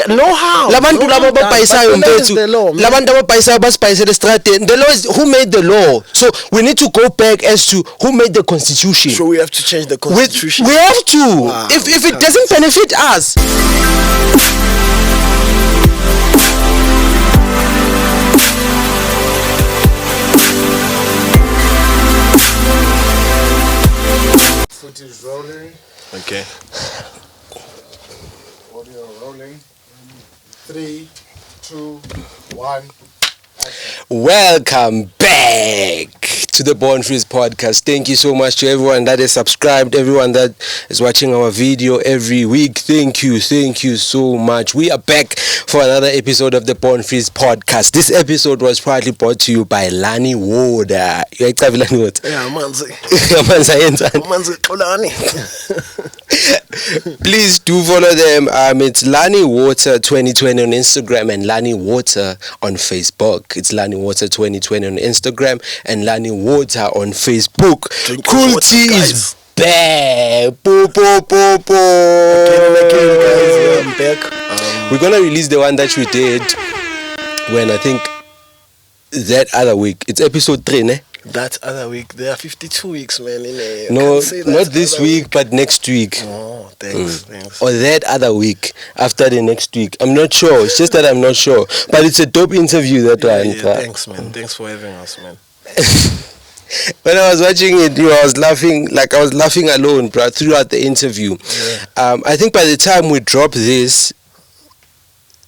No how. Labantu laba bapayisayo mfethu. Labantu abapayisayo basipayisela estradeni. The law is who made the law. So we need to go back as to who made the constitution. So we have to change the constitution. We have to. Wow. If it doesn't benefit us. Foot is rolling. Okay. Audio rolling. 3, 2, 1. Welcome back to the Born Freeze podcast. Thank you so much to everyone that is subscribed, everyone that is watching our video every week. Thank you so much. We are back for another episode of the Born Freeze podcast. This episode was proudly brought to you by Lani Water. You like Lani Water? Yeah, manzi. Please do follow them. It's Lani Water 2020 on Instagram and Lani Water on Facebook. It's Lani Water 2020 on Instagram and Lani Water on Facebook. Cool tea is back. Again, I'm back. We're gonna release the one that we did when I think that other week. It's episode 3, ne? That other week. There are 52 weeks, man. No, not this week, but next week. Oh, thanks. Or that other week after the next week. I'm not sure. It's just that I'm not sure. But it's a dope interview, that one. Yeah, thanks, man. Thanks for having us, man. When I was watching it, I was laughing. Like I was laughing alone, bro, throughout the interview. Yeah. I think by the time we drop this,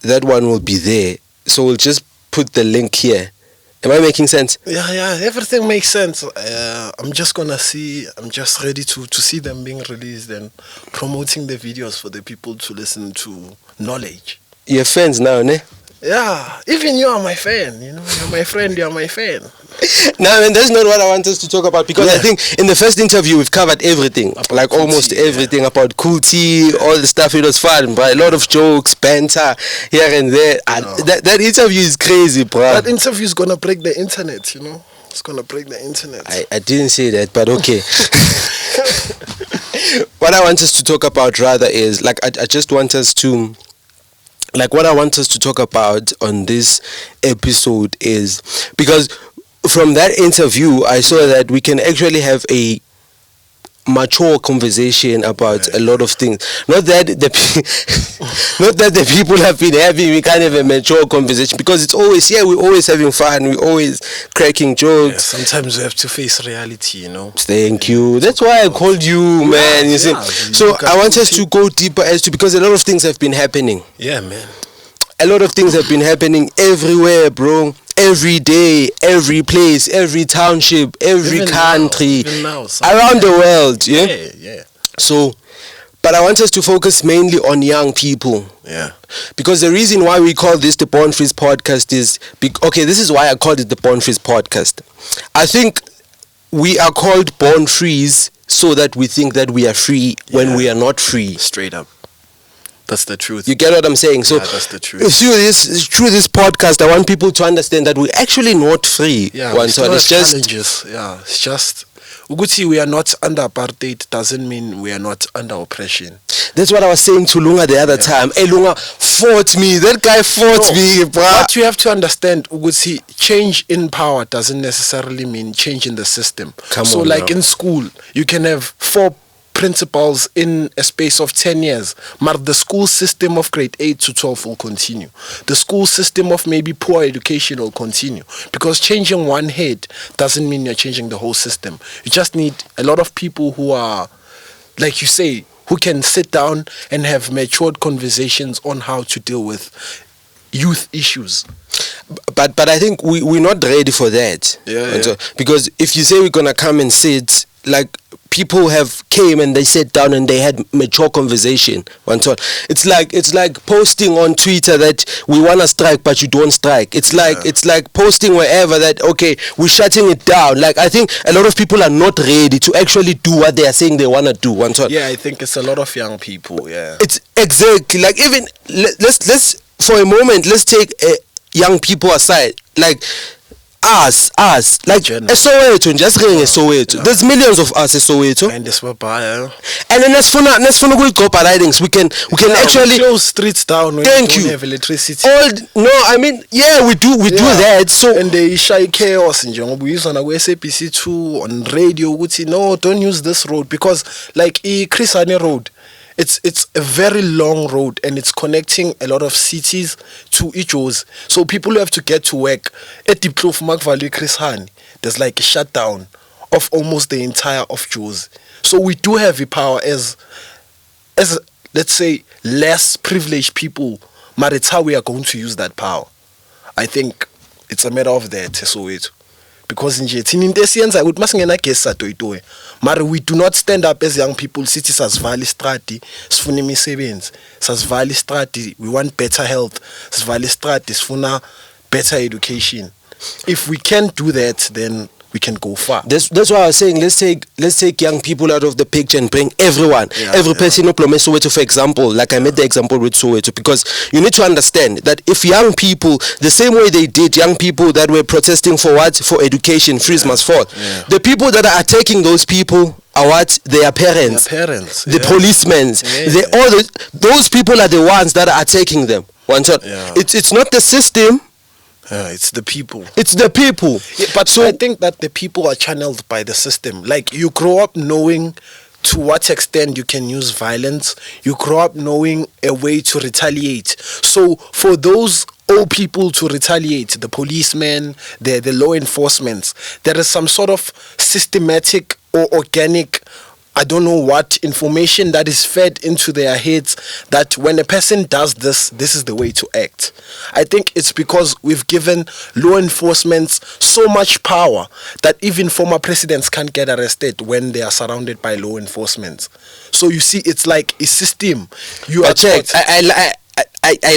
that one will be there. So we'll just put the link here. Am I making sense? Yeah, everything makes sense. I'm just ready to see them being released and promoting the videos for the people to listen to knowledge. You're fans now, ne? Yeah, even you are my fan, you're my friend, you're my fan. No, man, that's not what I want us to talk about because I think in the first interview we've covered everything, about like almost everything about cool tea, all the stuff. It was fun, but a lot of jokes, banter here and there. And that interview is crazy, bro. That interview is gonna break the internet, It's gonna break the internet. I didn't say that, but okay. What I want us to talk about rather is like I just want us to. Like what I want us to talk about on this episode is because from that interview I saw that we can actually have a mature conversation about a lot of things. Not that the people have been having, we can't have a mature conversation because it's always, we're always having fun, we're always cracking jokes. Yeah, sometimes we have to face reality, Thank you. That's why I called you, man. You see. So I want us to go deeper as to, because a lot of things have been happening. Yeah, man. A lot of things have been happening everywhere, bro. Every day, every place, every township, every country, around the world, yeah. So, but I want us to focus mainly on young people. Yeah. Because the reason why we call this the Born Freeze podcast is, this is why I called it the Born Freeze podcast. I think we are called Born Freeze so that we think that we are free when we are not free. Straight up. That's the truth. You get what I'm saying? So that's the truth. Through this podcast, I want people to understand that we're actually not free. Yeah, it's just challenges. Yeah, it's just Uguti, we are not under apartheid doesn't mean we are not under oppression. That's what I was saying to Lunga the other time. Hey, Lunga fought me. That guy fought me, bro. What you have to understand, Uguti, change in power doesn't necessarily mean change in the system. So like in school, you can have 4 principals in a space of 10 years, but the school system of grade 8 to 12 will continue. The school system of maybe poor education will continue, because changing one head doesn't mean you're changing the whole system. You just need a lot of people who are, like you say, who can sit down and have matured conversations on how to deal with youth issues. But I think we're not ready for that. Yeah. So, because if you say we're gonna come and sit, like people have came and they sat down and they had mature conversation. It's like posting on Twitter that we wanna strike but you don't strike. It's like posting wherever that we're shutting it down. Like I think a lot of people are not ready to actually do what they are saying they wanna do. Yeah, I think it's a lot of young people. Yeah, it's exactly like even let's for a moment let's take young people aside. Like us, like General. Soweto, just ring Soweto. There's millions of us in Soweto, And this will buy. and then let's funa we go ridings. We can actually close streets down when Thank you don't you. have electricity. no, I mean, yeah, we do that. So And they shy chaos in Jongo. We use on a SAPC2 on radio. Would say no, don't use this road because like Chris Road. It's a very long road and it's connecting a lot of cities to Ichos. So people who have to get to work at the Plof Valley Chris Hani, there's like a shutdown of almost the entire of Joes. So we do have the power as let's say less privileged people, but it's how we are going to use that power. I think it's a matter of that, so it. Because nje thina into esiyenza ukuthi masingena guest satoyitoye mara we do not stand up as young people sithi sasivala istrati sifuna imisebenzi sasivala istrati we want better health sasivala istrati sifuna better education. If we can't do that, then we can go far. That's why I was saying let's take young people out of the picture and bring everyone, every person who plays Soweto, for example. Like I made the example with Soweto, because you need to understand that if young people, the same way they did young people that were protesting for education, freeze must fall. Yeah. The people that are attacking those people are what? Their parents. The policemen. Those people are the ones that are attacking them. It's not the system. It's the people. It's the people. Yeah, but so I think that the people are channeled by the system. Like you grow up knowing to what extent you can use violence. You grow up knowing a way to retaliate. So for those old people to retaliate, the policemen, the law enforcement, there is some sort of systematic or organic, I don't know what, information that is fed into their heads that when a person does this is the way to act. I think it's because we've given law enforcement so much power that even former presidents can't get arrested when they are surrounded by law enforcement. So you see, it's like a system. I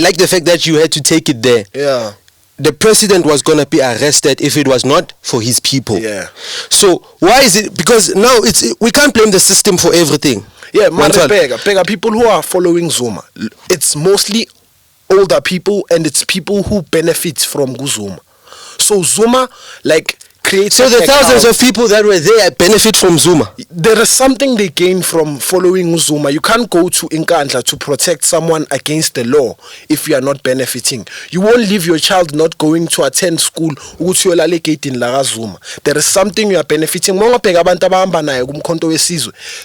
like the fact that you had to take it there. Yeah. The president was going to be arrested if it was not for his people. Yeah. So why is it? Because now we can't blame the system for everything. Yeah, Pega, people who are following Zuma, it's mostly older people and it's people who benefit from Zuma. So Zuma, like, creates... So the thousands of people that were there benefit from Zuma? There is something they gain from following Zuma. You can't go to Nkandla to protect someone against the law if you are not benefiting. You won't leave your child not going to attend school. There is something you are benefiting.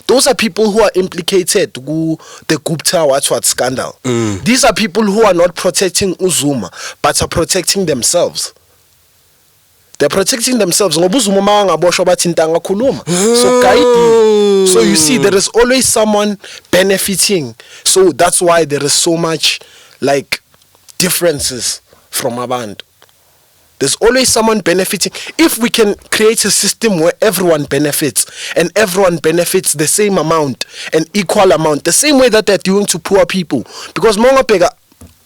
Those are people who are implicated in the Gupta scandal. These are people who are not protecting Zuma, but are protecting themselves. They're protecting themselves. So you see, there is always someone benefiting. So that's why there is so much like differences from a band. There's always someone benefiting. If we can create a system where everyone benefits and everyone benefits the same amount, an equal amount, the same way that they're doing to poor people. Because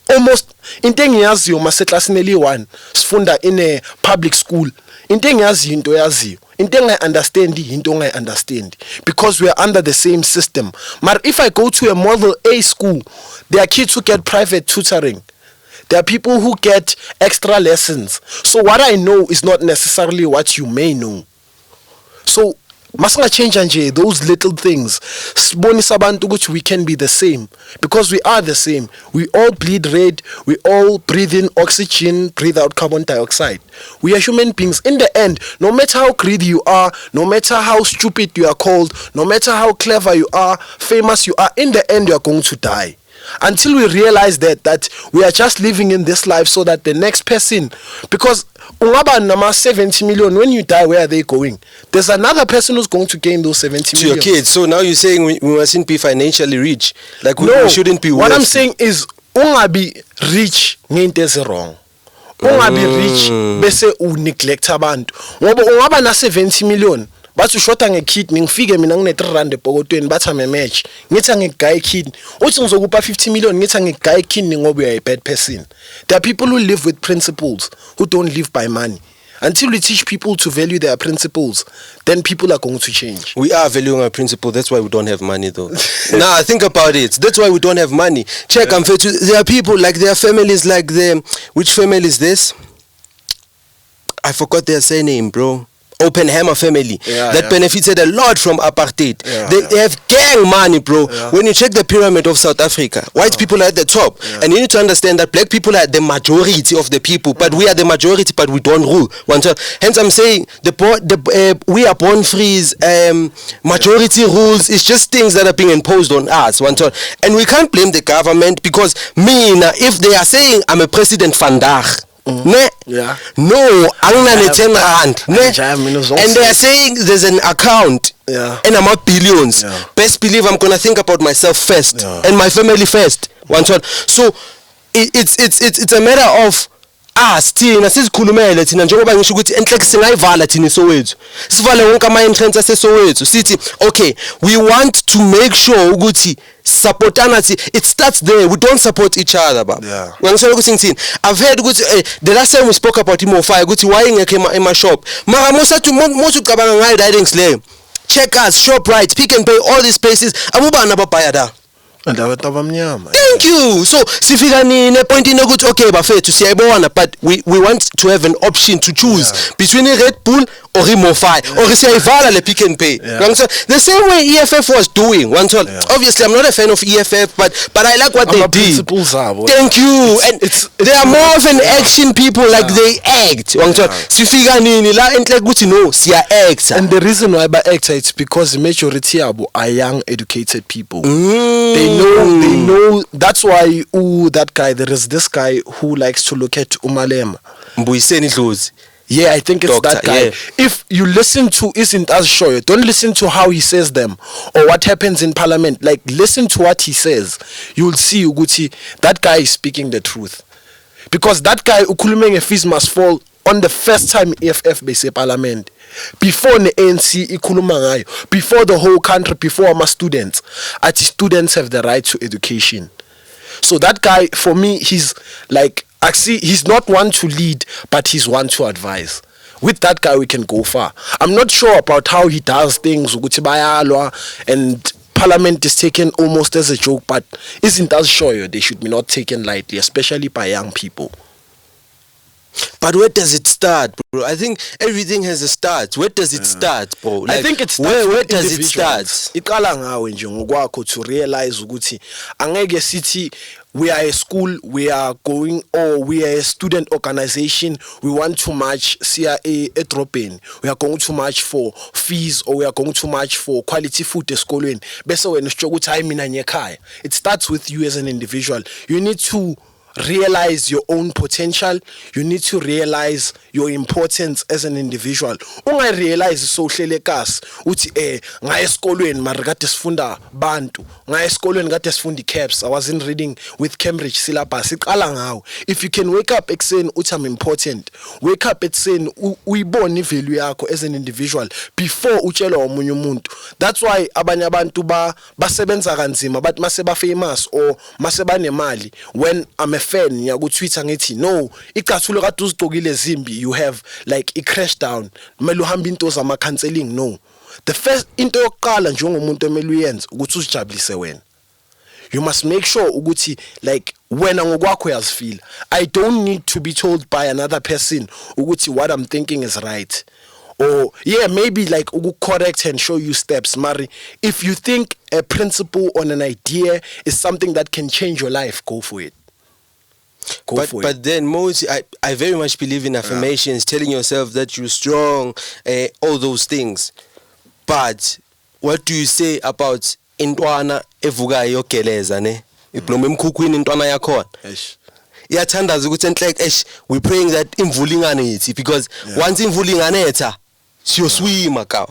almost into yaziyo maseklasini one sifunda in a public school into yaziyo into yaziyo into I understand because we are under the same system. But if I go to a model A school, there are kids who get private tutoring, there are people who get extra lessons. So what I know is not necessarily what you may know. So Masanga change anje those little things. We can be the same because we are the same. We all bleed red. We all breathe in oxygen, breathe out carbon dioxide. We are human beings. In the end, no matter how greedy you are, no matter how stupid you are called, no matter how clever you are, famous you are, in the end you are going to die. Until we realize that we are just living in this life so that the next person, because 70 million, when you die, where are they going? There's another person who's going to gain those 70 million. To your kids. So now you're saying we mustn't be financially rich. Like we shouldn't be what I'm saying is be rich is wrong. Be rich bese neglect abantu. Ngoba ungaba na 70 million. Bathi ushota ngekid ngifike mina ngine 3 rand epokotweni bathi ame match ngithi angiguy kid uthi ngizokupa 50 million ngithi angiguy kid ngoba you are a bad person. There are people who live with principles who don't live by money. Until we teach people to value their principles, then people are going to change. We are valuing our principle. That's why we don't have money, though. Now, think about it. That's why we don't have money. Check, there are people, like there are families like which family is this? I forgot their surname, bro. Oppenheimer family that benefited a lot from apartheid. They have gang money, bro. When you check the pyramid of South Africa, white people are at the top, and you need to understand that black people are the majority of the people, but we are the majority, but we don't rule. Hence, I'm saying we are born frees. Majority rules is just things that are being imposed on us. And we can't blame the government because if they are saying I'm a president vandaag. No, I'm not 10 rand. And they are saying there's an account and I'm up billions. Best believe I'm gonna think about myself first and my family first. So it's a matter of thina sizikhulumele thina njengoba ngisho ukuthi enhleke singayivala thina iSoweto sivale wonke ama entrance aseSoweto sithi okay we want to make sure ukuthi supportana it starts there. We don't support each other, baba. Ngisho ukuthi ngithini I've heard ukuthi the last time we spoke about imo-fire ukuthi why ngekho ema shop mara mosathi umuntu ucabanga ngayo directions le Checkers, Shoprite, Pick and Pay, all these places abubana babhaya da. Thank you. So sifika nini point inokuthi okay bafethu siyayibona but we want to have an option to choose between Red Bull or imo-fire or siyayivala le Pick and Pay. The same way EFF was doing. Obviously I'm not a fan of EFF but I like what they did. Thank you. And they are more of an action people, like they act. Sifika nini la enhle ukuthi no siya act. And the reason why ba act it's because the majority are young educated people. They know. That's why that guy. There is this guy who likes to look at Umalema. Mbuyiseni Dlozi. Yeah, I think it's Doctor, that guy. If you listen to Isn't Us Sure, don't listen to how he says them or what happens in parliament. Like listen to what he says. You'll see Uguti. That guy is speaking the truth. Because that guy ukhulumenge fees must fall on the first time EFF base parliament. Before the ANC ikhuluma ngayo, before the whole country, before our students, students have the right to education. So that guy, for me, he's like, actually, he's not one to lead, but he's one to advise. With that guy, we can go far. I'm not sure about how he does things, and parliament is taken almost as a joke, but Isn't Us Sure they should be not taken lightly, especially by young people. But where does it start, bro? I think everything has a start. Where does it start, bro? Like, I think it starts where does it start? Iqala ngawe nje ngokwakho to realize ukuthi angeke sithi we are a school, we are going, or we are a student organization, we want to march siya edrobheni, we are going to march for fees, or we are going to march for quality food esikolweni bese wena usho ukuthi hayi mina nyekhaya. It starts with you as an individual. You need to realize your own potential. You need to realize your importance as an individual. Ungarealize so hlele kasi uthi ngaya esikolweni mara kade sifunda bantu, ngaya esikolweni kade sifunda caps. I wasn't reading with Cambridge syllabus. Iqala ngawo. If you can wake up ekuseni uthi I'm important, wake up ekuseni uyibone ivalue yakho as an individual before utshelwa omunye umuntu. That's why abanye abantu basebenza kanzima but mase ba famous or mase banemali. When I'm a fan ngiyaku-Twitter ngithi no icathulo kade uzigqokile zimbi you have like it crash down kumele uhambe into zama counseling. No, the first into yokuqala njengomuntu emele uyenze ukuthi uzijabulise wena. You must make sure ukuthi like wena ngokwakho uyazifeel. I don't need to be told by another person ukuthi what I'm thinking is right. Or maybe like correct and show you steps. Mari, if you think a principle on an idea is something that can change your life, go for it. But then most I very much believe in affirmations, telling yourself that you're strong, all those things. But what do you say about intwana evuka yogeleza ne? Iblome emkhukwini intwana yakhona. Iyathandaza ukuthi enhle we praying that imvula ingane yithi because once imvula inganetha siyoswima ka.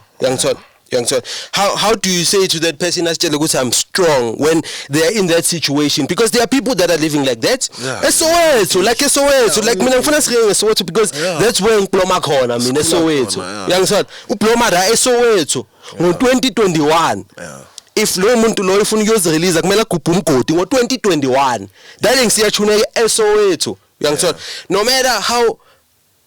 How do you say to that person that I'm strong when they are in that situation? Because there are people that are living like that. Soweto, like Soweto, like mina ngifuna siringe Soweto because that's where ngiploma khona mina Soweto. Uyangizwa? Uploma la eSoweto ngo-2021. If lo muntu lo ufuna ukuzirelease kumele agubhe umgodi ngo-2021. Dale ngisiyachuneke eSoweto. Uyangizwa? No matter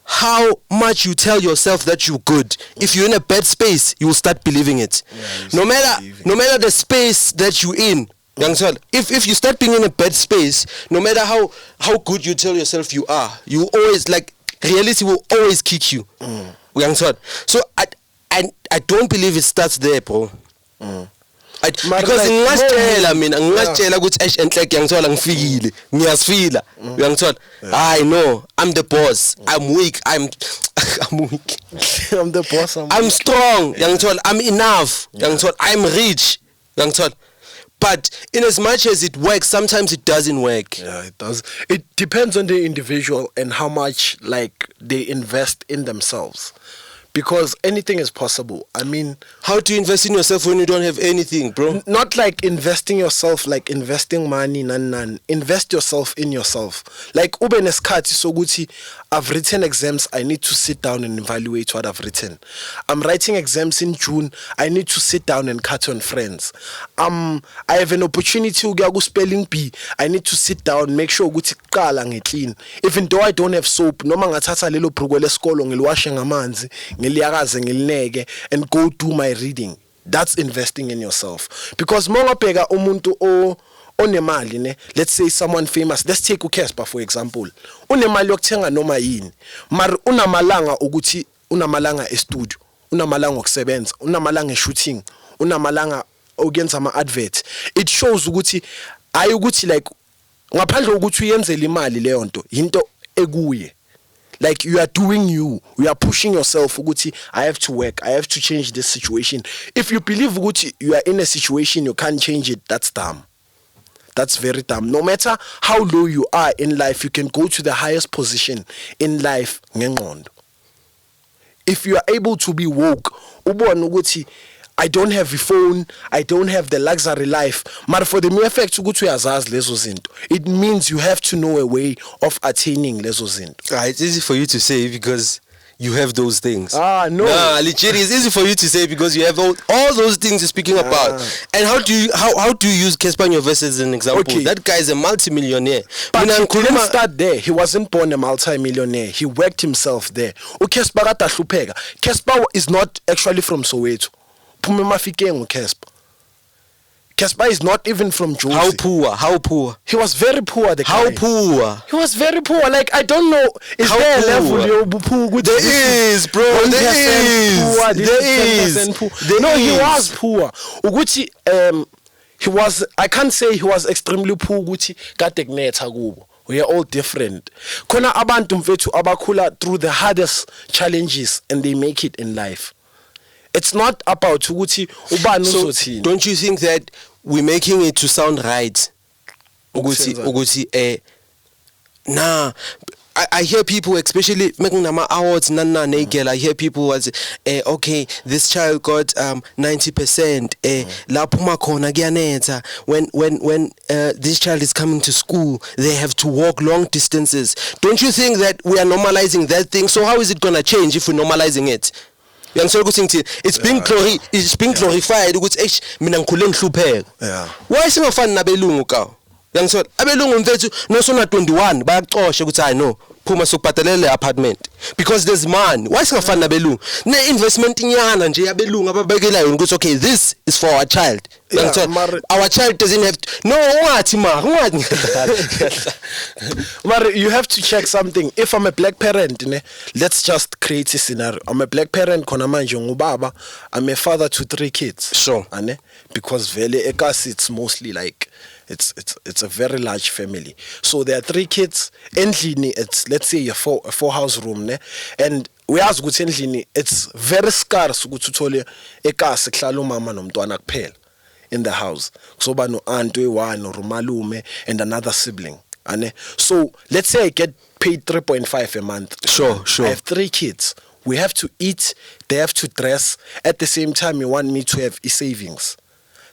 how much you tell yourself that you're good, if you're in a bad space, you will start believing it. No matter the space that you're in, if you start being in a bad space, no matter how good you tell yourself you are, you always like reality will always kick you. So I don't believe it starts there, bro. Because ngingazitshela mina ngingazitshela ukuthi enhleke ngiyangithola ngifikile ngiyasifila uyangithola I know I'm the boss, I'm weak, I'm weak. I'm the boss, I'm strong uyangithola, I'm enough uyangithola, I'm rich uyangithola. But in as much as it works, sometimes it doesn't work. Yeah, it does. It depends on the individual and how much like they invest in themselves. Because anything is possible. I mean, how do you invest in yourself when you don't have anything, bro? Not like investing yourself, like investing money, nan. Invest yourself in yourself. Like ube nesikhathi sokuthi I've written exams, I need to sit down and evaluate what I've written. I'm writing exams in June, I need to sit down and cut on friends. I have an opportunity ukuya ku spelling bee, I need to sit down, make sure ukuthi kuqala ngiclean. Even though I don't have soap, noma ngathatha lelo bhruko lesikolo ngiliwashe ngamanzi, ngiliyakaze ngilineke and go do my reading. That's investing in yourself. Because mongabheka umuntu onemali ne, let's say someone famous, let's take uCasper for example. Unemali yokuthenga noma yini, mar unamalanga ukuthi unamalanga e-studio, unamalanga okusebenza, unamalanga e-shooting, unamalanga okuyenza ama-advert. It shows ukuthi hayi ukuthi like ngaphandle ukuthi uyenzele imali leyo nto into ekuye. Like you are doing you are pushing yourself ukuthi I have to work, I have to change this situation. If you believe ukuthi you are in a situation you can't change it, that's dumb. That's very dumb. No matter how low you are in life, you can go to the highest position in life ngengqondo. If you are able to be woke, ubone ukuthi I don't have a phone, I don't have the luxury life. But for the mere fact ukuthi uyazazi lezo zinto, it means you have to know a way of attaining lezo zinto. It's easy for you to say because you have those things. No. Nah, literally, it's easy for you to say because you have all those things you're speaking about. And how do you use Casper in your verse as an example? Okay. That guy is a multi-millionaire. But he didn't start there. He wasn't born a multi-millionaire. He worked himself there. Casper is not actually from Soweto. Casper is not even from Jozi. How poor? He was very poor. How poor? He was very poor. Like I don't know. Is how there poor? a level poor? There is, bro. There is. No, he was poor. Uguti, he was. I can't say he was extremely poor. Uguti kategneta kubo. We are all different. Kona abantu mfethu abakhula through the hardest challenges and they make it in life. It's not about ukuthi ubani uzothini. Don't you think that we're making it to sound right? Ukuthi nah, I hear people, especially making nama awards girl, I hear people was okay, this child got 90%. Lapho makhona kuyanetha. When this child is coming to school, they have to walk long distances. Don't you think that we are normalizing that thing? So how is it gonna change if we're normalizing it? It's being glorified ukuthi mina ngikhule ngihlupheka. Why singafani nabelungu ka? Yangithola abelungu mfethu nosona 21 bayaxosha ukuthi hayi no phuma sokubhatalela apartment because there's money. Why singafani nabelungu? Ne investment inyana nje yabelungu ababekelayo ukuthi okay, this is for our child. Our child doesn't have to, no ungathi But you have to check something. If I'm a black parent, let's just create a scenario. I'm a black parent khona manje ngubaba, I'm a father to 3 kids. Sure. Because vele ekas it's mostly like it's a very large family. So there are 3 kids. Endlini it's let's say a four house room and uyazi ukuthi endlini it's very scarce ukuthi uthole ekas ehlala umama nomntwana kuphela in the house. Kuzoba no aunt one or umalume and another sibling. So let's say I get paid 3.5 a month. Sure. I have 3 kids. We have to eat, they have to dress. At the same time, you want me to have savings.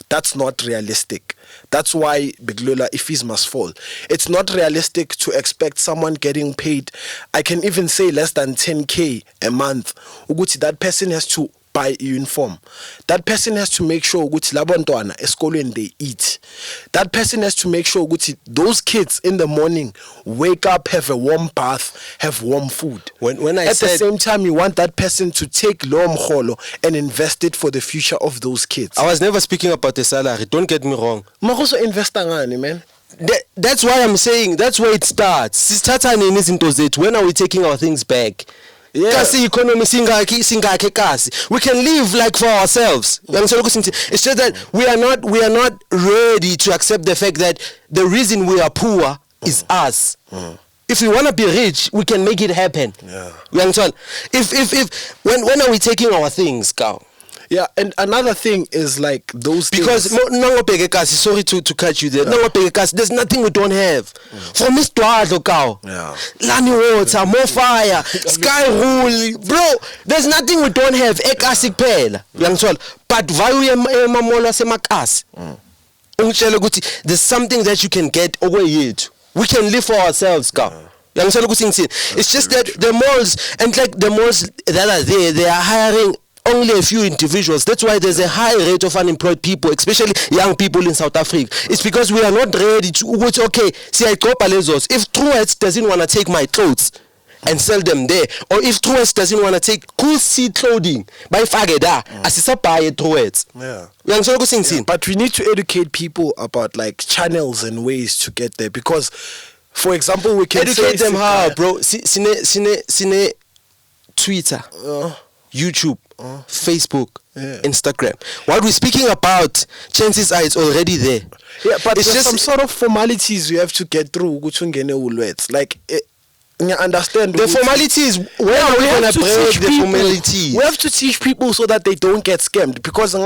That's not realistic. That's why Biglola fees must fall. It's not realistic to expect someone getting paid, I can even say less than 10K a month. Uguti, that person has to buy uniform. That person has to make sure ukuthi labontwana esikolweni they eat. That person has to make sure ukuthi those kids in the morning wake up, have a warm bath, have warm food. When I at said, the same time you want that person to take lo mkholo and invest it for the future of those kids. I was never speaking about the salary. Don't get me wrong. Makoso investa ngani man? That's why I'm saying that's where it starts. When are we taking our things back? Kasi economy singakhe kasi. We can live like for ourselves. It's just that we are not ready to accept the fact that the reason we are poor is us. If we want to be rich, we can make it happen. You understand? If when are we taking our things, Carl? Yeah, and another thing is like those because things. Sorry to cut you there. There's nothing we don't have. From Mr. Cow. Lani water, more fire, sky rule, bro. There's nothing we don't have. Ekasi pela. But there's something that you can get away it. We can live for ourselves, Cow. It's just that the malls and like the malls that are there, they are hiring only a few individuals. That's why there's a high rate of unemployed people, especially young people in South Africa. It's because we are not ready to, okay, see, I go palezos. If Trueheads doesn't want to take my clothes and sell them there, or if Trueheads doesn't want to take cool seed clothing by Fageda, asisa buy Trueheads. But we need to educate people about like channels and ways to get there, because, for example, we can educate them how, bro. Sine Twitter, YouTube, Facebook, Instagram. What we're speaking about, chances are it's already there. Yeah, but it's just some sort of formalities you have to get through. Like, you understand the formalities. Where are we gonna break the formalities? We have to teach people so that they don't get scammed. Because I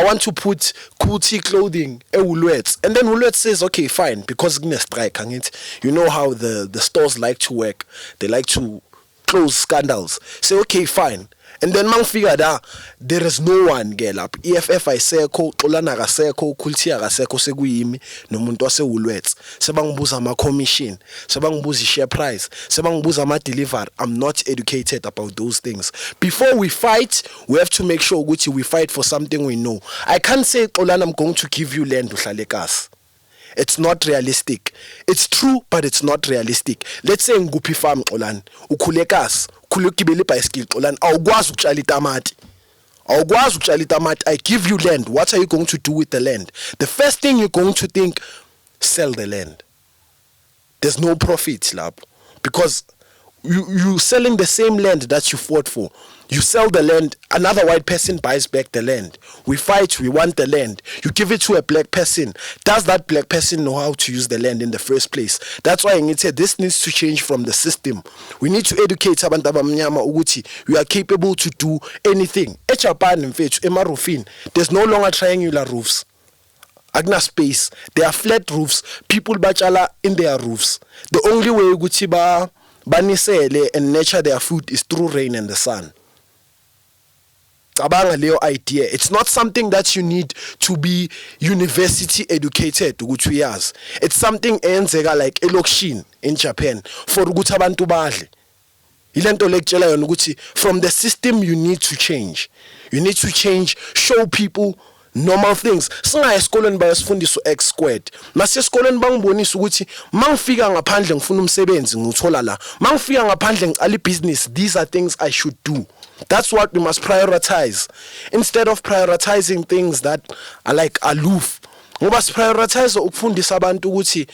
want to put Kuti clothing Woolworths, and then Woolworths says, okay, fine, because strike, you know how the stores like to work. They like to close scandals. Say, okay, fine. And then man figured out there is no one girl up. EFF ayiseko, Xolana akasekho, Kulti akasekho sekuyimi nomuntu waseWoolworths. Sebangibuza ama commission, sebangibuza share price, sebangibuza ama delivery. I'm not educated about those things. Before we fight, we have to make sure we fight for something we know. I can't say, Xolana, I'm going to give you land uhlale kasi. It's not realistic. It's true, but it's not realistic. Let's say nguphi farm Xolani, ukhule kasi, ukhule ukugibela ibhayisikili Xolani, awukwazi ukutshala itamati. Awukwazi ukutshala itamati. I give you land. What are you going to do with the land? The first thing you're going to think, sell the land. There's no profit, lapho, because you selling the same land that you fought for. You sell the land, another white person buys back the land. We fight, we want the land. You give it to a black person. Does that black person know how to use the land in the first place? That's why I said this needs to change from the system. We need to educate abantu abamnyama ukuthi we are capable to do anything. eJapan mfethu emarufini, there's no longer triangular roofs. Agna space. They are flat roofs. People bachala in their roofs. The only way ukuthi banisele and nurture their food is through rain and the sun. Idea. It's not something that you need to be university educated to 2 years. It's something like elokishini in Japan for ukuthi abantu badle. Ilento lecture yona ukuthi from the system you need to change. You need to change, show people normal things. Singa esikoleni bayasifundisa X squared. Mase esikoleni bangibonisa ukuthi mangifika ngaphandle ngifuna umsebenzi nguthola la. Mangifika ngaphandle ngiqala business, these are things I should do. That's what we must prioritize. Instead of prioritizing things that are like aloof. Ngoba prioritize ukufundisa abantu ukuthi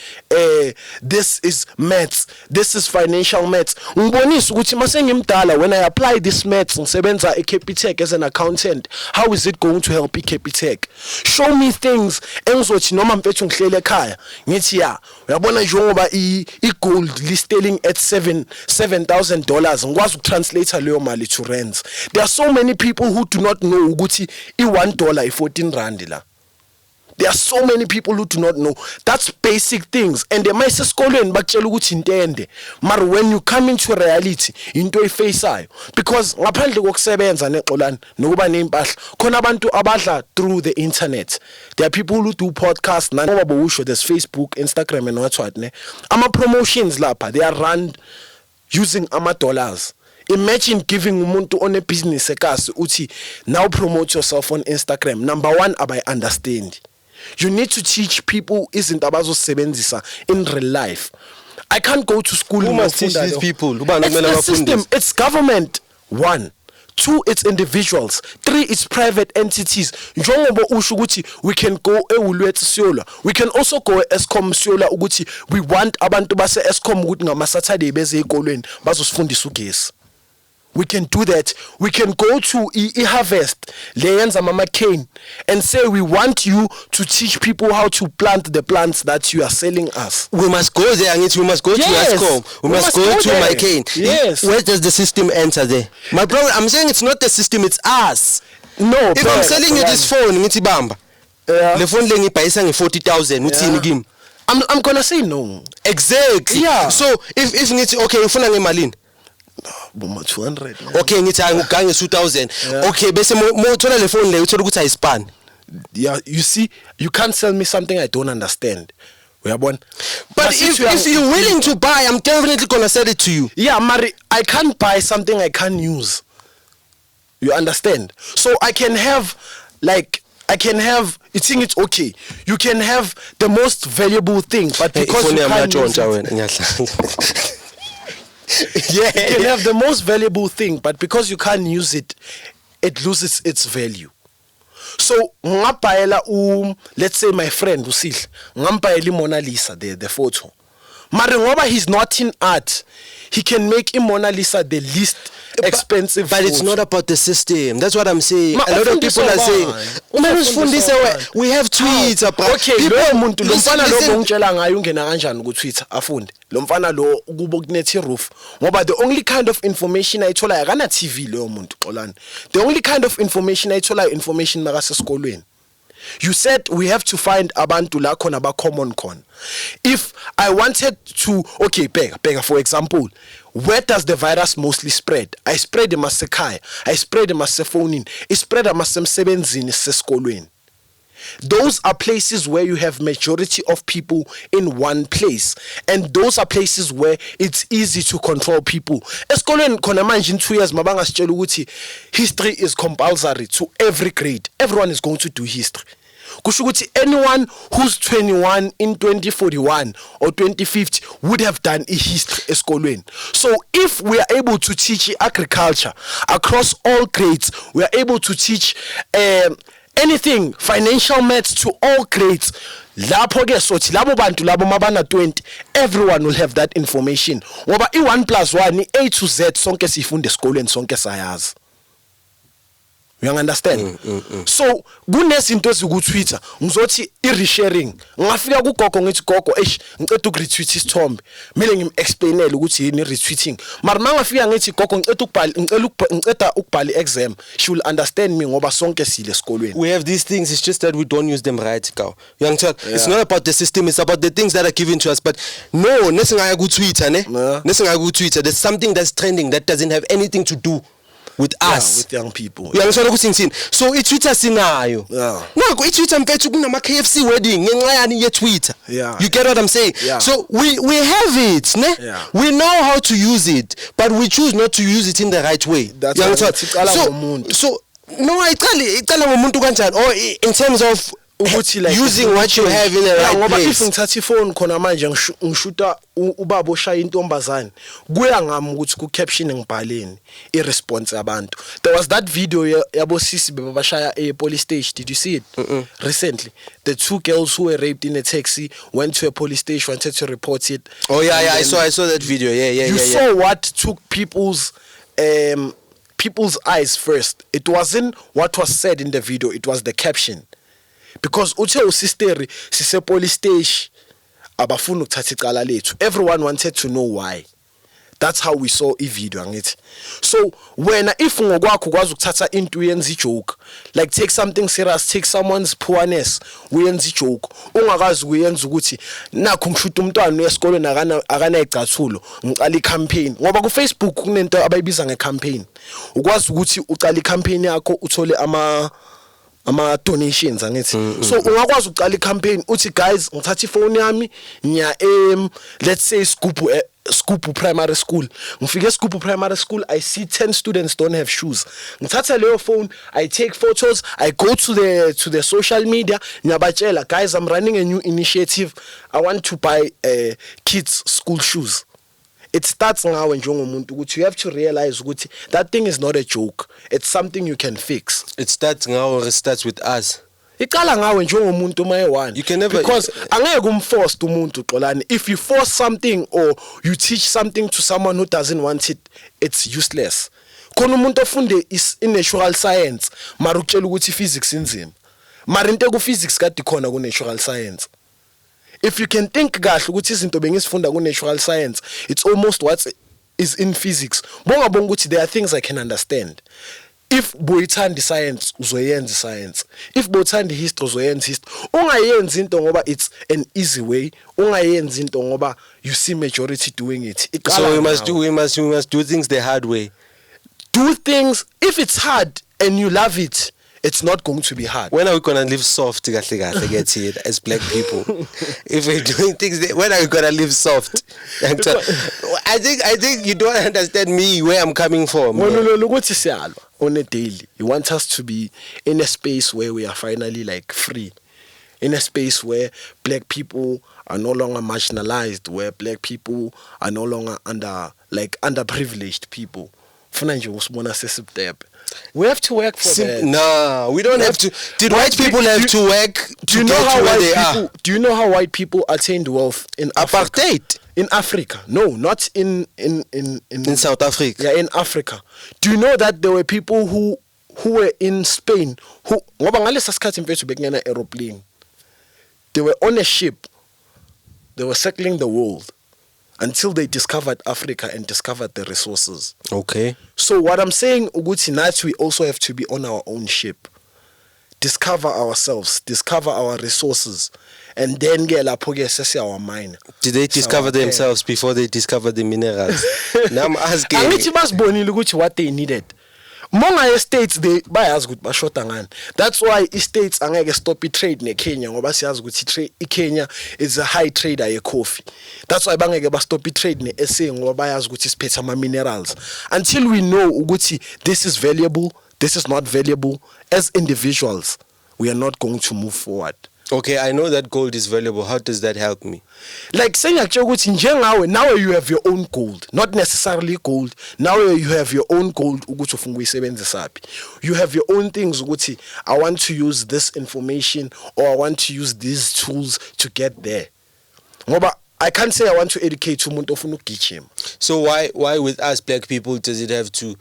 this is maths, this is financial maths. Ngibonisa ukuthi mase ngimdala, when I apply this maths ngisebenza eCapitec as an accountant, how is it going to help eCapitec? Show me things engizothi noma mfethu ngihlele ekhaya ngithi ya uyabona njengoba igold listeling at $7,000 ngikwazi ukutranslate leyo mali to rands. There are so many people who do not know ukuthi $1 i14 la. There are so many people who do not know. That's basic things. And they might say esikolweni bakutshela ukuthi intende. But when you come into reality, into ifaceayo. Because ngaphandle kokusebenza neXolani nokuba nempahla, khona abantu abadla through the internet. There are people who do podcasts, ngoba bowusho, there's Facebook, Instagram and what ne. Ama promotions lapha, they are run using $dollars. Imagine giving umuntu on a business ekasi uthi now promote yourself on Instagram. Number one, I understand. You need to teach people izinto abazosebenzisa in real life. I can't go to school. Who must teach these people? It's the system. It's government. 1, 2, it's individuals. 3, it's private entities. Njengoba usho ukuthi we can go eWoolworths siyola. We can also go Eskom siyola ukuthi we want abantu base Eskom ukuthi ngama Saturday beze ezikolweni bazosifundisa ugesi. We can do that. We can go to harvest leyenza mama cane and say we want you to teach people how to plant the plants that you are selling us. We must go there, and we must go to Eskom. We must go to my cane. Yes. Where does the system enter there? My brother, I'm saying it's not the system, it's us. No. If I'm selling you this phone, ngithi bamba. Le phone le ngibhayisa nge-40,000 uthini kimi? I'm gonna say no. Exactly. Yeah. So if ngithi okay ufuna ngemalini? Boma 200. Okay ngithi angigange 2,000. Okay bese mothola le phone le uthola ukuthi ayispan. Yeah, you see, you can't sell me something I don't understand. But if you're willing to buy, I'm definitely gonna sell it to you. Yeah, Mari, I can't buy something I can't use. You understand? So I can have you think it's okay. You can have the most valuable thing, but because you can't use it, you can have the most valuable thing, but because you can't use it, it loses its value. So let's say my friend Usil, ngampayela Mona Lisa the photo. Mari ngoba he's not in art, he can make Mona Lisa the least expensive. But it's not about the system. That's what I'm saying. A lot of people are saying, we have tweets about. Okay, lo muntu lo mfana lo ngitshela ngayo ungena kanjani ku Twitter afunde. Lo mfana lo kubo kunethi roof. Ngoba the only kind of information ayithola akana TV lo muntu xolani. The only kind of information ayithola information makasesikolweni. You said we have to find abantu la khona ba common con. If I wanted to, okay, bega for example, where does the virus mostly spread? I spread in masekhaya, I spread in masefonin, I spread masemsebenzini sesikolweni. Those are places where you have majority of people in one place, and those are places where it's easy to control people. Esikolweni khona manje in 2 years mabanga sitshela ukuthi history is compulsory to every grade. Everyone is going to do history. Kusho ukuthi anyone who's 21 in 2041 or 2050 would have done a history esikolweni. So if we are able to teach agriculture across all grades, we are able to teach anything, financial maths to all grades. Lapho ke sothi labo bantu labo mabana 20, everyone will have that information. Ngoba i1 plus 1 A to Z sonke sifunde esikolweni sonke sayazi. You understand? So kunezinto eziku Twitter ngizothi i-resharing ngafika kugogo ngithi gogo ngicela uku-retweet isithombe mele ngim-explainele ukuthi yini retweeting mara mangafika ngithi gogo ngicela ukubhala i-exam, she will understand me ngoba sonke sile esikolweni. We have these things, it's just that we don't use them right, Kao. Young child, it's not about the system, it's about the things that are given to us. But no, nesingaya ku Twitter ne? Nesingaya ku Twitter, there's something that's trending that doesn't have anything to do with us, with young people. So i-Twitter sinayo. Naku i-Twitter mfethu kunama KFC wedding ngenxa yani ye-Twitter. You get what I'm saying? So we have it, ne? We know how to use it, but we choose not to use it in the right way. That's so no, icala ngomuntu kanjani, or in terms of using what you have in the right ngoba place. If ngithatha ifone khona manje ngishuta ubaba oshaya intombazane kuya ngami ukuthi ku caption ngibhaleni i-response yabantu. There was that video yabo sisi bebashaya police station. Did you see it? Recently, the 2 girls who were raped in a taxi went to a police station, wanted to report it. Oh yeah, I saw that video. You saw what took people's eyes first. It wasn't what was said in the video, it was the caption. Because uthe usisteri sise police station abafuna ukuthatha icala lethu. Everyone wanted to know why. That's how we saw a video angithi. So when if ngokwakho kwazi ukuthatha into uyenza ijoke, like take something serious, take someone's poorness uyenza ijoke, ungakazi kuyenza ukuthi nakho ngishuta umntwana esikolweni akana icathulo ngicala icampaign. Ngoba ku Facebook kunento abayibiza ngecampaign. Ukwazi ukuthi ucala icampaign yakho uthole ama donations angithi. So ungakwazi uqala icampaign uthi guys ngithatha ifone yami nya let's say Skupu primary school. Ngifike Skupu primary school, I see 10 students don't have shoes. Ngithatha leyo phone, I take photos, I go to the social media, nyabatshela guys I'm running a new initiative. I want to buy kids school shoes. it starts ngawe njengomuntu ukuthi you have to realize ukuthi that thing is not a joke, it's something you can fix. It starts ngawe or it starts with us. Iqala ngawe njengomuntu maye-one. You can never, because angeke umforce umuntu Xolani. If you force something or you teach something to someone who doesn't want it, it's useless. Khona umuntu ofunde is in natural science mara ukutshela ukuthi physics inzima. Mara into ku physics kade khona ku natural science. If you can think kahle ukuthi izinto bengisifunda ku natural science, it's almost what is in physics. Bonga ukuthi there are things I can understand. If boyithanda science uzoyenza science, if boyithanda history uzoyenza history. Ungayenzi into ngoba it's an easy way, ungayenzi into ngoba you see majority doing it. So we must do things the hard way. Do things, if it's hard and you love it, it's not going to be hard. When are we gonna live soft get here as black people? If we're doing things, when are we gonna live soft? I think you don't understand me where I'm coming from. On a daily, you want us to be in a space where we are finally like free, in a space where black people are no longer marginalized, where black people are no longer underprivileged people. We have to work for that. No, we don't have to. Did white people have to work to get to where they are? Do you know how white people attained wealth in Apartheid? In Africa? No, not in South Africa. Yeah, in Africa. Do you know that there were people who were in Spain who they were on a ship. They were circling the world until they discovered Africa and discovered the resources. Okay. So what I'm saying, Uguti, that we also have to be on our own ship. Discover ourselves, discover our resources, and then get our mind. Did they discover themselves before they discovered the minerals? Now I'm asking. What they needed. Monga estates they buy as good bashotangan. That's why estates angeke stop trade ne Kenya ngoba siyazi ukuthi Kenya is a high trader ye coffee. That's why bangeke ba stop trade ne SA ngoba bayazi ukuthi siphethe ama minerals. Until we know ukuthi this is valuable, this is not valuable, as individuals we are not going to move forward. Okay, I know that gold is valuable. How does that help me? Like saying now you have your own gold, not necessarily gold. Now you have your own gold. You have your own things. I want to use this information or I want to use these tools to get there. I can't say I want to educate someone. So why with us black people does it have to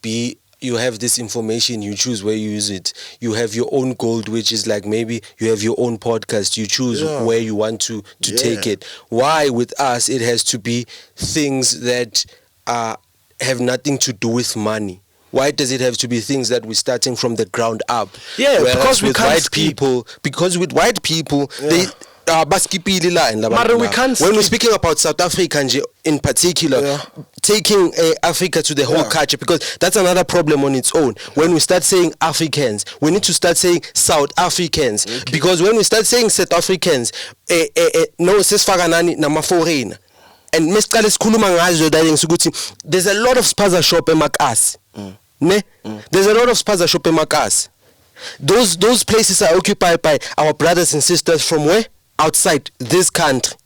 be? You have this information, you choose where you use it. You have your own gold, which is like maybe you have your own podcast. You choose where you want to take it. Why with us it has to be things that have nothing to do with money? Why does it have to be things that we're starting from the ground up? Yeah, whereas because with white people, they we can't when we're speaking about South Africa in particular, taking Africa to the whole culture, because that's another problem on its own. When we start saying Africans, we need to start saying South Africans, because when we start saying South Africans, no sesfaganani nama foreigner. And there's a lot of spaza shop emakasi. There's a lot of spaza shop emakasi. Those places are occupied by our brothers and sisters from where? Outside this country.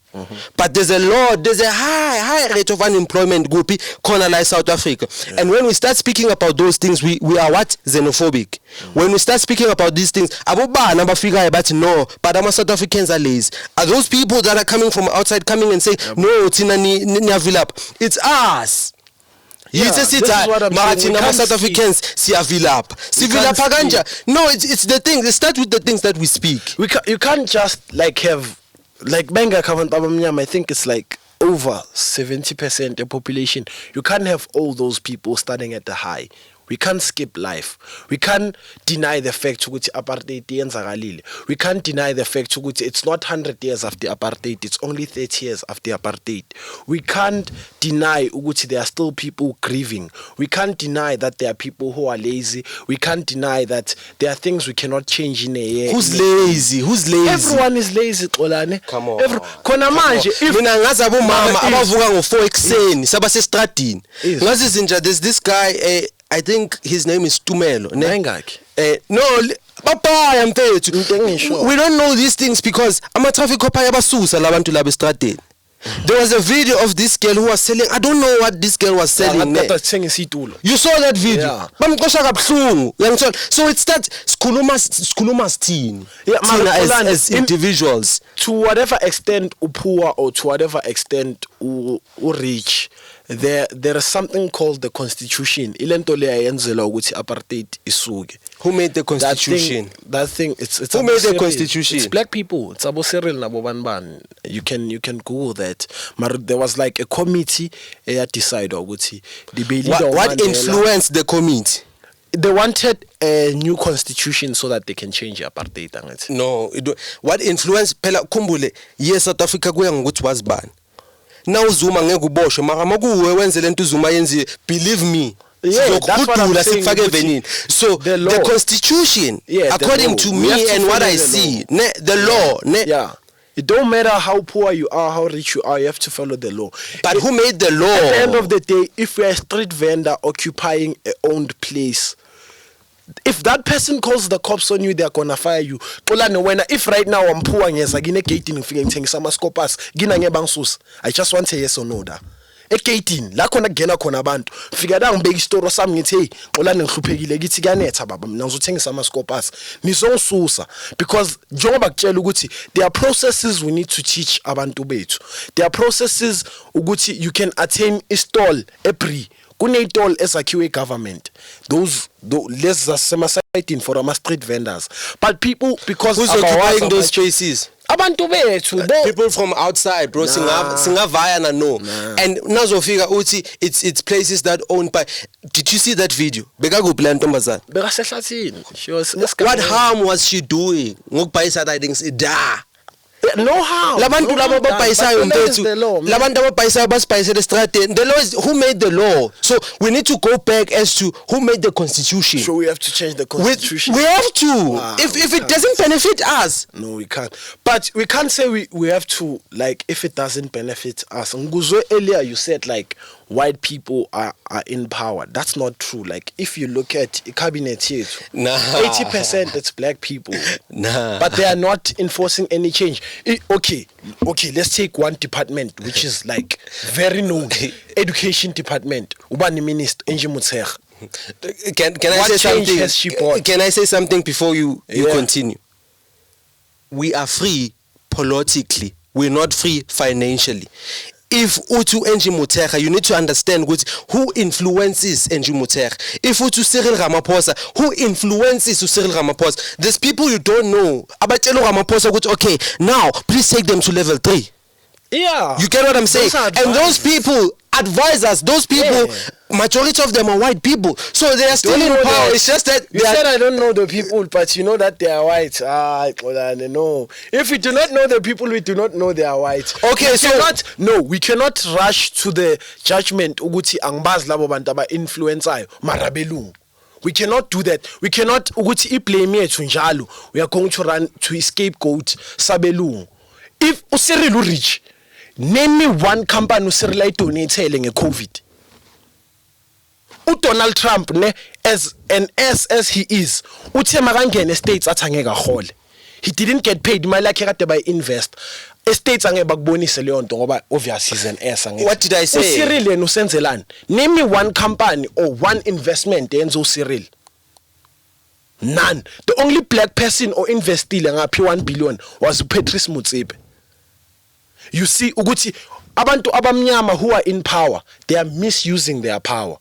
But there's a high rate of unemployment gupi colonize South Africa. And when we start speaking about those things, we are what? Xenophobic. When we start speaking about these things, no, but our South Africans are lazy. Are those people that are coming from outside coming and saying, no, it's us. South Africans no, it's the thing. They start with the things that we speak. You can't just like have like Benga Kavantabamyam, I think it's like over 70% of population. You can't have all those people starting at the high. We can't skip life. We can't deny the fact that apartheid ends. We can't deny the fact that it's not 100 years after apartheid, it's only 30 years after apartheid. We can't deny that there are still people grieving. We can't deny that there are people who are lazy. We can't deny that there are things we cannot change in a year. Who's lazy? Everyone is lazy. Come on. There's this guy, I think his name is Tumelo. We don't know these things because I'm a traffic cop. There was a video of this girl who was selling. I don't know what this girl was selling. You saw that video? Yeah. So it starts skulumas teen. Yeah, as individuals. To whatever extent poor or to whatever extent rich, there is something called the Constitution. Apartheid isuke. Who made the Constitution? That thing it's who made the Constitution? It's black people. It's Abo Cyril Nabo Banban. You can Google that. There was like a committee that decided what influenced the committee? They wanted a new constitution so that they can change apartheid. No, what influenced phela khumbule yes South Africa kuya ngokuthi wazibani. Now Zuma ngeke uboshwe mara makuwe wenze lento Zuma yenzi, believe me. Yeah, that's what I'm saying. So the constitution, according to me and what I see, the law. Yeah. It don't matter how poor you are, how rich you are, you have to follow the law. But who made the law? At the end of the day, if you're a street vendor occupying a owned place, if that person calls the cops on you, they're gonna fire you. If right now I'm poor, I just want to say yes or no. E18 la khona kugena khona abantu fika la ngibeka isitoro sami ngithi hey ola ngihluphekile ngithi kuyanetha baba mina ngizothengisa ama scopers nizongisusa because njengoba kutshela ukuthi there are processes we need to teach abantu bethu. There are processes ukuthi you can attain a stall every kune stall esakhiwe government those less sema-citing for ama street vendors but people because who's occupying those spaces? Abantu bethu people from outside bro singavaya na no and nazofika uthi it's places that owned by. Did you see that video? Bekakuphi ntombazana bekasehlathini she was what harm was she doing ngokubhayisa that things da no harm labantu labo babhayisayo mfethu labantu ababhayisayo basibhayisela estradeni. The law is who made the law, so we need to go back as to who made the constitution. So we have to change the constitution. We have to if it doesn't benefit us. No, we can't, but we can't say we have to, like, if it doesn't benefit us. Nguzwe earlier you said like white people are in power. That's not true. Like if you look at a cabinet here, 80% it's black people, but they are not enforcing any change. Okay, let's take one department which is like very known, education department. Ubani minister Enji Mutshekga. Can I say something? Can I say something before you continue? We are free politically. We're not free financially. If utu Enji Mutshekga, you need to understand who influences Enji Mutshekga. If utu Cyril Ramaphosa, who influences Cyril Ramaphosa? There's people you don't know. Abatelo Ramaphosa, okay, now please take them to level 3. Yeah. You get what I'm saying? And those people advise us. Those people, majority of them are white people. So they are still in power. It's just that you said I don't know the people, but you know that they are white. No. If we do not know the people, we do not know they are white. Okay, we cannot rush to the judgment ukuthi angibaz labo bantu aba influencer marabelungu. We cannot do that. We cannot ukuthi iblame yethu njalo. We are going to run to scapegoat sabelungu. If uCyril rich, name me one company uCyril ayidonatele ngeCovid. Donald Trump as he is, uthe makangene states athi angeke ahole. He didn't get paid imali yakhe kade by invest. Estates angeke bakubonise leyo nto ngoba obviously is an S angeke. What did I say? uCyril yena usenzelani? Name me one company or one investment yenza uCyril. None. The only black person or investile ngaphi 1 billion was Patrice Motsepe. You see ukuthi abantu abamnyama who are in power, they are misusing their power.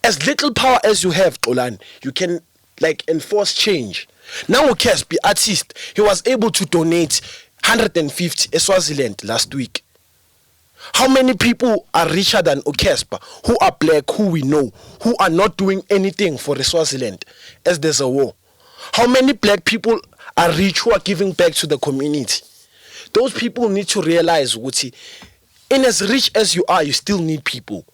As little power as you have, Xolani, you can like enforce change. Now Ukespi, artist, he was able to donate 150 Swaziland last week. How many people are richer than Ukespa, who are black, who we know, who are not doing anything for the Swaziland as there's a war? How many black people are rich who are giving back to the community? Those people need to realize, Wuti, in as rich as you are, you still need people.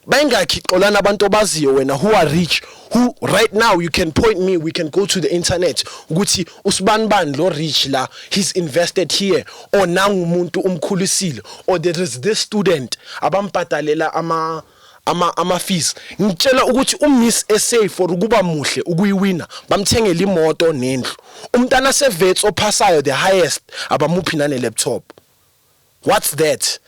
Bangaki olana abantu baziyo wena who are rich, who right now you can point me, we can go to the internet ukuthi usbanban lo rich la, he's invested here, or nangu umuntu umkhulisile, or there is this student abampatalela ama fees. Ngitshela ukuthi uMiss SA for ukuba muhle ukuyiwina bamthengela imoto nendlu. Umntana sevets ophasayo the highest abamuphi nane laptop. What's that?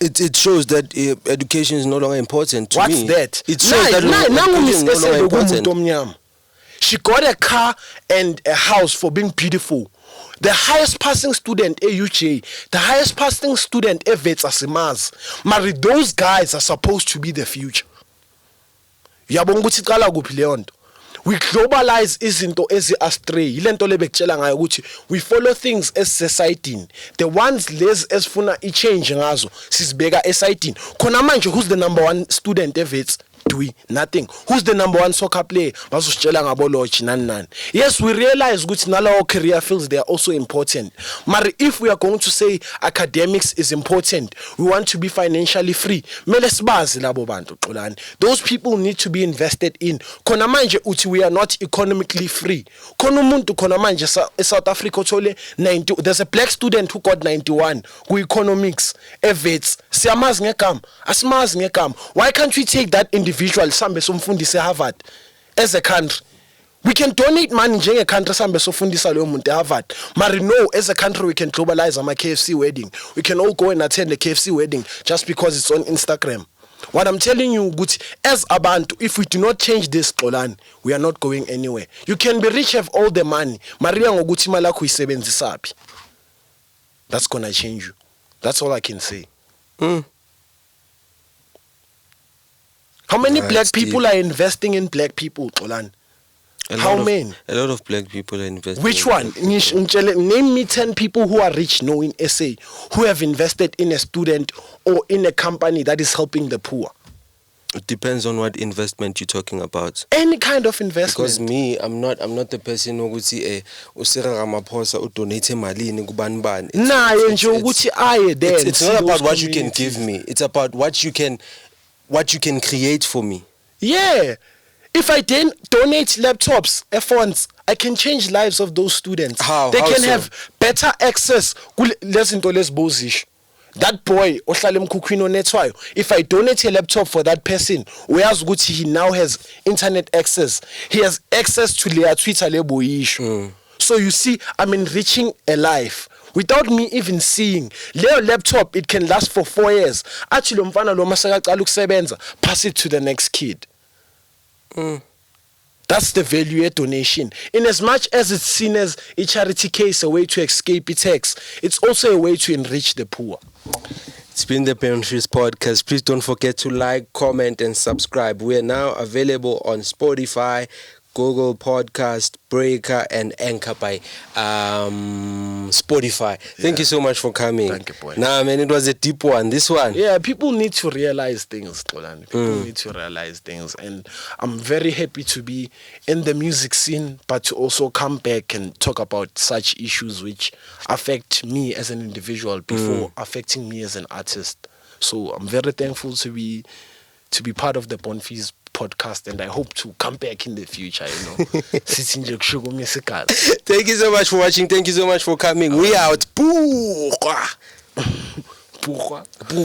It shows that education is no longer important to What's me. That? It shows that education is no longer important. She got a car and a house for being beautiful. The highest passing student at UJ, the highest passing student at Vets Asimaz. Mari, those guys are supposed to be the future. Yabonga ukuthi iqala kuphi leyo nto. We globalize izinto ezi-astray. Yile nto lebekutshela ngayo ukuthi we follow things as society. The ones lezi esifuna i-change ngazo sizibeka esayidini. Khona manje who's the number one student evets? Nothing. Who's the number one soccer player? Bazositshela ngabo Lodge nani. Yes, we realize ukuthi nalawo career fields they are also important. But if we are going to say academics is important, we want to be financially free. Mele sibazi labo bantu xolani. Those people need to be invested in. Khona manje uthi we are not economically free. Khona umuntu khona manje South Africa uthole 90. There's a black student who got 91 ku economics evets. Siyamazi ngegama, asimazi ngegama. Why can't we take that individual sambe somfundisi Harvard as a country? We can donate money njenge country sambe sofundisa leyo muntu Harvard. Mari no, as a country we can globalize ama KFC wedding. We can all go and attend the KFC wedding just because it's on Instagram. What I'm telling you, Guti, as abantu, if we do not change this xolani, we are not going anywhere. You can be rich, have all the money. Maria ngokuthi imali yakho isebenzisaphi. That's gonna change you. That's all I can say. How many black people are investing in black people, Xolani? How many? A lot of black people are investing. Which one? Name me 10 people who are rich now in SA who have invested in a student or in a company that is helping the poor. It depends on what investment you're talking about. Any kind of investment. Because me, I'm not the person who would say usira Ramaphosa u donate malini kubani bani. Nah, it's not about what you can give me. It's about what you can create for me. Yeah. If I donate laptops, phones, I can change lives of those students. How? They How can so? have better access. That boy, if I donate a laptop for that person, whereas he now has internet access, he has access to their Twitter issue. So you see, I'm enriching a life. Without me even seeing, Leo laptop, it can last for 4 years. Actually, pass it to the next kid. That's the value of donation. In as much as it's seen as a charity case, a way to escape tax, it's also a way to enrich the poor. It's been the Parentries Podcast. Please don't forget to like, comment, and subscribe. We are now available on Spotify, Google Podcast, Breaker, and Anchor by Spotify. Thank you so much for coming. Thank you, boy. Nah, man, it was a deep one. This one. Yeah, people need to realize things, Xolani. People need to realize things. And I'm very happy to be in the music scene, but to also come back and talk about such issues which affect me as an individual before affecting me as an artist. So I'm very thankful to be part of the Bonfils podcast, and I hope to come back in the future, Thank you so much for watching. Thank you so much for coming. We out.